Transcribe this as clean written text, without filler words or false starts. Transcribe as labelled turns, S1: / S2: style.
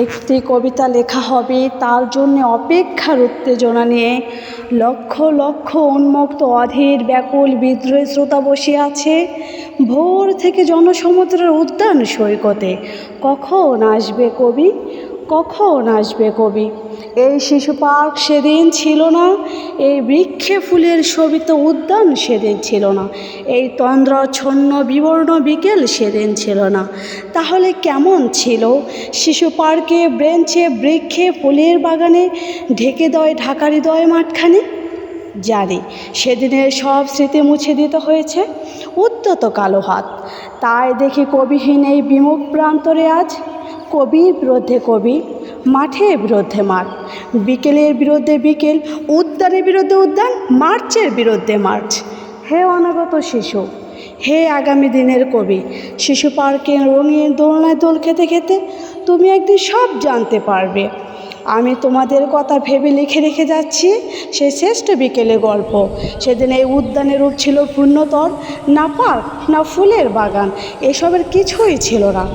S1: একটি কবিতা লেখা হবে, তার জন্য অপেক্ষার উত্তেজনা নিয়ে লক্ষ লক্ষ উন্মুক্ত অধীর ব্যাকুল বিদ্রোহী শ্রোতা বসে আছে ভোর থেকে জনসমুদ্রের উদ্যান সৈকতে। কখন আসবে কবি, কখন আসবে কবি? এই শিশু পার্ক সেদিন ছিল না, এই বৃক্ষে ফুলের শোভিত উদ্যান সেদিন ছিল না, এই তন্দ্রাচ্ছন্ন বিবর্ণ বিকেল সেদিন ছিল না। তাহলে কেমন ছিল শিশু পার্কে, ব্রেঞ্চে, বৃক্ষে, ফুলের বাগানে, ঢেকে দেয় ঢাকা হৃদয় মাঠখানে? জানি সেদিনের সব স্মৃতি মুছে দিতে হয়েছে উদ্যত কালো হাত। তাই দেখি কবিহীন এই বিমুখ প্রান্তরে আজ কবির বিরুদ্ধে কবি, মাঠের বিরুদ্ধে মাঠ, বিকেলের বিরুদ্ধে বিকেল, উদ্যানের বিরুদ্ধে উদ্যান, মার্চের বিরুদ্ধে মার্চ। হে অনাগত শিশু, হে আগামী দিনের কবি, শিশু পার্কের রঙিন দোলনায় দোল খেতে খেতে তুমি একদিন সব জানতে পারবে। আমি তোমাদের কথা ভেবে লিখে রেখে যাচ্ছি সেই শ্রেষ্ঠ বিকেলের গল্প। সেদিন এই উদ্যানের রূপ ছিল পূর্ণতর, না পার্ক, না ফুলের বাগান, এসবের কিছুই ছিল না।